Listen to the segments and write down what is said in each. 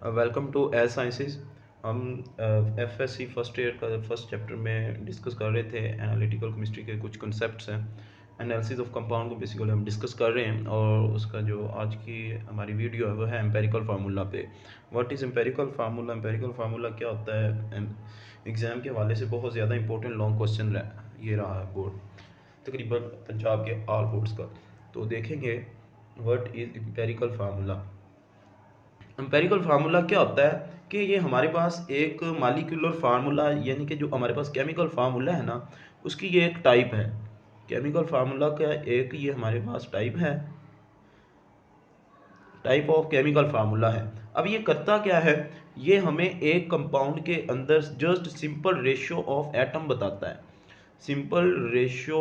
Welcome to L sciences. हम FSc first year का first chapter में डिस्कस कर रहे थे। एनालिटिकल केमिस्ट्री के कुछ कॉन्सेप्ट्स हैं। एनालिसिस ऑफ कंपाउंड को बेसिकली हम डिस्कस कर रहे हैं और उसका जो आज की हमारी वीडियो है वो है एम्पेरिकल फार्मूला पे। What is empirical formula? Empirical formula क्या होता है? एग्ज़ाम के हवाले से बहुत ज़्यादा इंपॉर्टेंट लॉन्ग क्वेश्चन ये रहा है बोर्ड, तकरीबन पंजाब के ऑल बोर्ड्स का। तो देखेंगे what is empirical formula. Empirical formula क्या होता है कि ये हमारे पास एक मालिक्यूलर फार्मूला, यानी कि जो हमारे पास केमिकल फार्मूला है ना, उसकी ये एक टाइप है। केमिकल फार्मूला का एक ये हमारे पास टाइप है, टाइप ऑफ केमिकल फार्मूला है। अब ये करता क्या है? ये हमें एक कंपाउंड के अंदर just simple ratio of atom बताता है। सिंपल रेशियो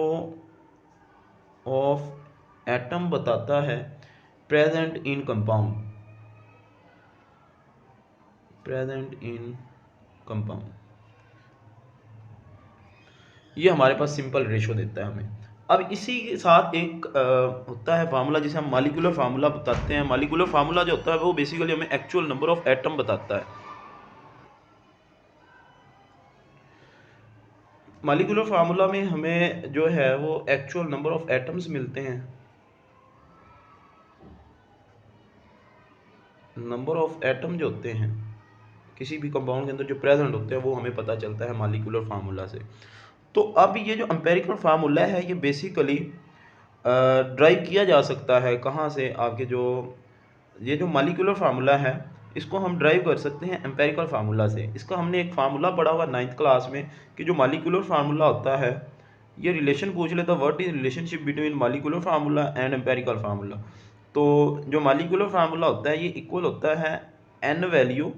ऑफ एटम बताता है present in compound, present in compound. ये हमारे पास सिंपल रेशो देता है हमें। अब इसी के साथ एक होता है फार्मूला जिसे हम मालिकुलर फार्मूला बताते हैं। मालिकुलर फार्मूला जो होता है वो बेसिकली हमें एक्चुअल नंबर ऑफ एटम बताता है। मालिकुलर फार्मूला में हमें जो है वो एक्चुअल नंबर ऑफ एटम्स मिलते हैं। नंबर ऑफ एटम जो होते हैं किसी भी कंपाउंड के अंदर जो प्रेजेंट होते हैं वो हमें पता चलता है मालिकुलर फार्मूला से। तो अब ये जो एम्पेरिकल फार्मूला है ये बेसिकली ड्राइव किया जा सकता है कहाँ से? आपके जो ये जो मालिकुलर फार्मूला है इसको हम ड्राइव कर सकते हैं एम्पेरिकल फार्मूला से। इसका हमने एक फार्मूला पढ़ा हुआ 9th क्लास में कि जो मालिकुलर फार्मूला होता है ये रिलेशन पूछ लेता, what is relationship between molecular formula and empirical formula. तो जो मालिकुलर फार्मूला होता है ये इक्वल होता है n वैल्यू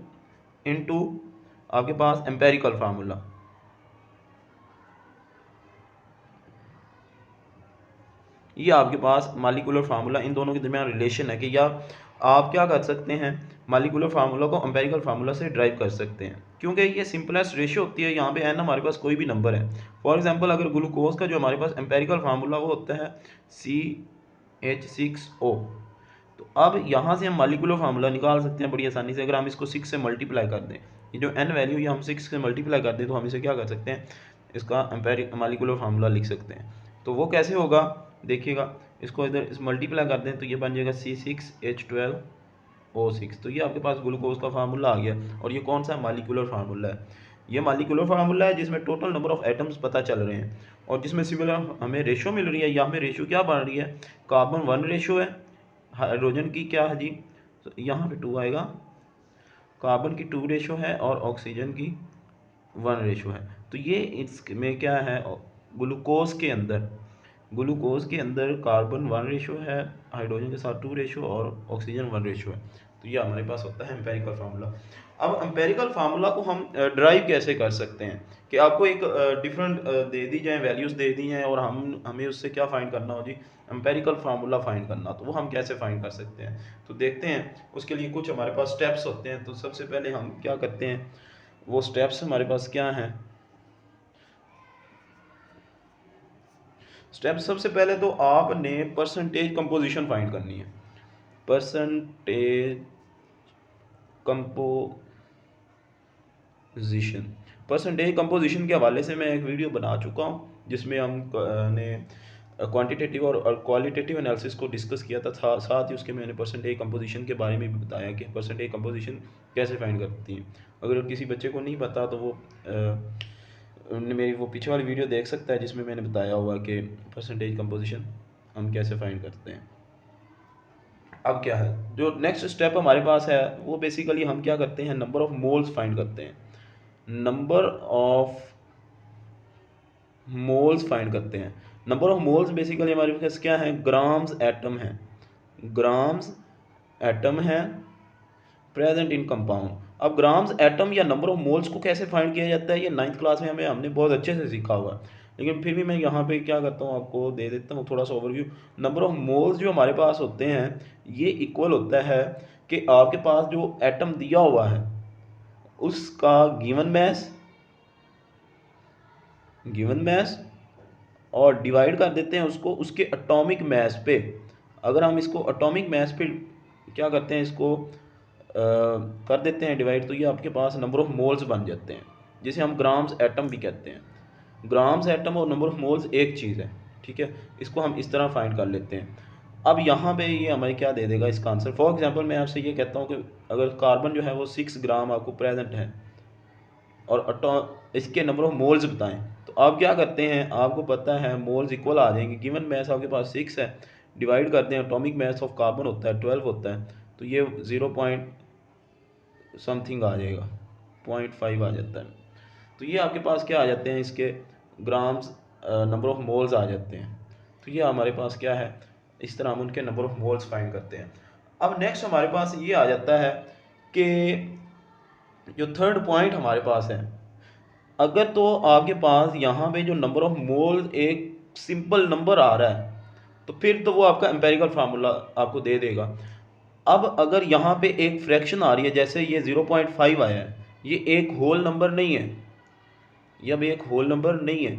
इनटू आपके पास एम्पेरिकल फार्मूला। ये आपके पास मालिकुलर फार्मूला, इन दोनों के दरमियान रिलेशन है कि या आप क्या कर सकते हैं, मालिकुलर फार्मूला को एम्पेरिकल फार्मूला से ड्राइव कर सकते हैं, क्योंकि ये सिंपलेस्ट रेशियो होती है। यहाँ पे एन हमारे पास कोई भी नंबर है। फॉर एग्जांपल अगर ग्लूकोज का जो हमारे पास एम्पेरिकल फार्मूला वो होता है CH6O। तो अब यहाँ से हम मालिकुलर फार्मूला निकाल सकते हैं बड़ी आसानी से। अगर हम इसको 6 से मल्टीप्लाई कर दें, ये जो n वैल्यू ये हम 6 से मल्टीप्लाई कर दें तो हम इसे क्या कर सकते हैं, इसका मालिकुलर फार्मूला लिख सकते हैं। तो वो कैसे होगा देखिएगा, इसको इधर इस मल्टीप्लाई कर दें तो ये बन जाएगा C6H12O6। तो ये आपके पास ग्लूकोज का फार्मूला आ गया। और ये कौन सा मालिकुलर फार्मूला है? ये मालिकुलर फार्मूला है जिसमें टोटल नंबर ऑफ एटम्स पता चल रहे हैं और जिसमें सिमिलर हमें रेशो मिल रही है। या हमें रेशो क्या बन रही है? कार्बन 1 रेशो है, हाइड्रोजन की क्या है जी, तो यहाँ पे 2 आएगा, कार्बन की 2 रेशो है और ऑक्सीजन की 1 रेशो है। तो ये इसमें क्या है, ग्लूकोज के अंदर, ग्लूकोज के अंदर कार्बन 1 रेशो है, हाइड्रोजन के साथ 2 रेशो और ऑक्सीजन 1 रेशो है। तो ये हमारे पास होता है एम्पेरिकल फार्मूला। अब एम्पेरिकल फार्मूला को हम ड्राइव कैसे कर सकते हैं कि आपको एक डिफरेंट दे दी जाए, वैल्यूज़ दे दी हैं और हमें उससे क्या फाइंड करना हो जी, एम्पेरिकल फार्मूला फाइंड करना। तो वो हम कैसे फाइंड कर सकते हैं, तो देखते हैं। उसके लिए कुछ हमारे पास स्टेप्स होते हैं। तो सबसे पहले हम क्या करते हैं, वो स्टेप्स हमारे पास क्या हैं? स्टेप सबसे पहले तो आपने परसेंटेज कंपोजिशन फाइंड करनी है। परसेंटेज कंपोजिशन, परसेंटेज कंपोजिशन के हवाले से मैं एक वीडियो बना चुका हूँ जिसमें हमने क्वांटिटेटिव और क्वालिटेटिव एनालिसिस को डिस्कस किया था। साथ ही उसके मैंने परसेंटेज कंपोजिशन के बारे में भी बताया कि परसेंटेज कंपोजिशन कैसे फाइंड करती है। अगर किसी बच्चे को नहीं पता तो वो मेरी वो पीछे वाली वीडियो देख सकता है जिसमें मैंने बताया हुआ कि परसेंटेज कंपोजिशन हम कैसे फाइंड करते हैं। अब क्या है, जो नेक्स्ट स्टेप हमारे पास है वो बेसिकली हम क्या करते हैं, नंबर ऑफ मोल्स फाइंड करते हैं। नंबर ऑफ मोल्स फाइंड करते हैं। नंबर ऑफ मोल्स बेसिकली हमारे पास क्या है, ग्राम्स एटम है, ग्राम्स एटम है प्रेजेंट इन कंपाउंड। अब ग्राम्स एटम या नंबर ऑफ मोल्स को कैसे फाइंड किया जाता है ये 9th क्लास में हमने बहुत अच्छे से सीखा हुआ है, लेकिन फिर भी मैं यहाँ पे क्या करता हूँ, आपको दे देता हूँ थोड़ा सा ओवरव्यू। नंबर ऑफ मोल्स जो हमारे पास होते हैं ये इक्वल होता है कि आपके पास जो एटम दिया हुआ है उसका गिवन मैस, गिवन मैस और डिवाइड कर देते हैं उसको उसके एटॉमिक मैस पे। अगर हम इसको एटॉमिक मैस पे क्या करते हैं, इसको कर देते हैं डिवाइड, तो ये आपके पास नंबर ऑफ़ मोल्स बन जाते हैं, जिसे हम ग्राम्स एटम भी कहते हैं। ग्राम्स एटम और नंबर ऑफ़ मोल्स एक चीज़ है, ठीक है। इसको हम इस तरह फाइंड कर लेते हैं। अब यहाँ पे ये हमें क्या दे देगा इसका आंसर। फॉर एग्जांपल मैं आपसे ये कहता हूँ कि अगर कार्बन जो है वो 6 ग्राम आपको प्रेजेंट है और इसके नंबर ऑफ़ मोल्स बताएं, तो आप क्या करते हैं, आपको पता है मोल्स इक्वल आ जाएंगे। गिवन मैथ आपके पास 6 है, डिवाइड करते हैं, एटॉमिक मास ऑफ कार्बन होता है 12 होता है, तो ये 0 पॉइंट समथिंग आ जाएगा, 0.5 आ जाता है। तो ये आपके पास क्या आ जाते हैं, इसके ग्राम्स नंबर ऑफ़ मोल्स आ जाते हैं। तो ये हमारे पास क्या है, इस तरह हम उनके नंबर ऑफ़ मोल्स फाइंड करते हैं। अब नेक्स्ट हमारे पास ये आ जाता है कि जो थर्ड पॉइंट हमारे पास है, अगर तो आपके पास यहाँ पे जो नंबर ऑफ़ मोल एक सिंपल नंबर आ रहा है, तो फिर तो वो आपका एम्पेरिकल फार्मूला आपको दे देगा। अब अगर यहाँ पे एक फ्रैक्शन आ रही है, जैसे ये 0.5 आया है, ये एक होल नंबर नहीं है, ये अब एक होल नंबर नहीं है,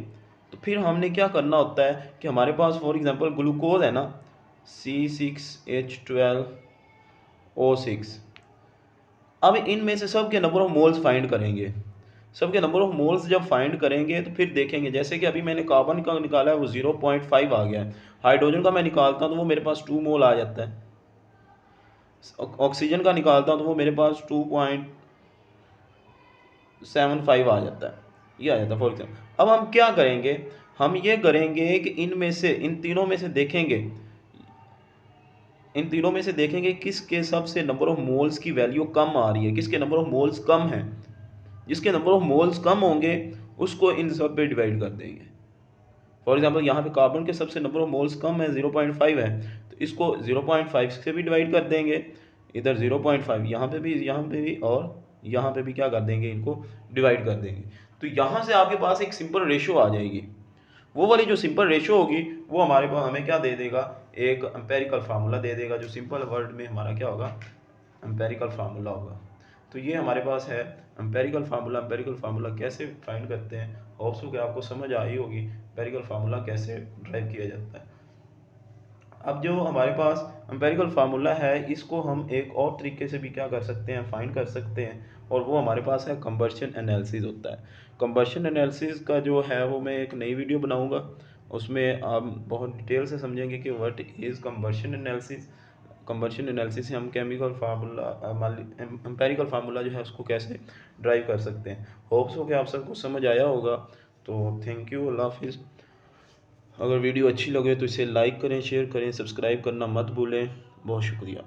तो फिर हमने क्या करना होता है कि हमारे पास फॉर एग्जांपल ग्लूकोज है ना, C6H12O6। अब इनमें से सब के नंबर ऑफ मोल्स फाइंड करेंगे। सब के नंबर ऑफ मोल्स जब फाइंड करेंगे तो फिर देखेंगे, जैसे कि अभी मैंने कार्बन का निकाला है वो 0.5 आ गया है, हाइड्रोजन का मैं निकालता हूँ तो वो मेरे पास 2 मोल आ जाता है, ऑक्सीजन का निकालता हूँ तो वो मेरे पास 2.75 आ जाता है, ये आ जाता है फॉर एग्जाम्पल। अब हम क्या करेंगे, हम ये करेंगे कि इनमें से इन तीनों में से देखेंगे, इन तीनों में से देखेंगे किसके सबसे नंबर ऑफ मोल्स की वैल्यू कम आ रही है, किसके नंबर ऑफ मोल्स कम है। जिसके नंबर ऑफ मोल्स कम होंगे उसको इन सब पे डिवाइड कर देंगे। फॉर एग्जांपल यहाँ पे कार्बन के सबसे नंबर ऑफ मोल्स कम है, 0.5 है, तो इसको 0.5 से भी डिवाइड कर देंगे, इधर 0.5 यहाँ पे भी और यहाँ पे भी क्या कर देंगे, इनको डिवाइड कर देंगे। तो यहाँ से आपके पास एक सिंपल रेशो आ जाएगी। वो वाली जो सिंपल रेशो होगी वो हमारे पास हमें क्या दे देगा, एक एम्पेरिकल फार्मूला दे देगा, जो सिंपल वर्ड में हमारा क्या होगा, एम्पेरिकल फार्मूला होगा। तो ये हमारे पास है एम्पेरिकल फार्मूला। एम्पेरिकल फार्मूला कैसे फाइंड करते हैं, होप्स हो कि आपको समझ आई होगी एम्पेरिकल फार्मूला कैसे ड्राइव किया जाता है। अब जो हमारे पास एम्पेरिकल फार्मूला है, इसको हम एक और तरीके से भी क्या कर सकते हैं, फाइंड कर सकते हैं, और वो हमारे पास है कंबर्शन एनालिसिस होता है। कंबर्शन एनालिसिस का जो है वो मैं एक नई वीडियो बनाऊंगा, उसमें आप बहुत डिटेल से समझेंगे कि what is combustion analysis. Combustion analysis से हम केमिकल फार्मूला एम्पेरिकल फार्मूला जो है उसको कैसे ड्राइव कर सकते हैं। होप्स हो कि आप सबको समझ आया होगा। तो थैंक यू, अल्लाह हाफिज़। अगर वीडियो अच्छी लगे तो इसे लाइक करें, शेयर करें, सब्सक्राइब करना मत भूलें। बहुत शुक्रिया।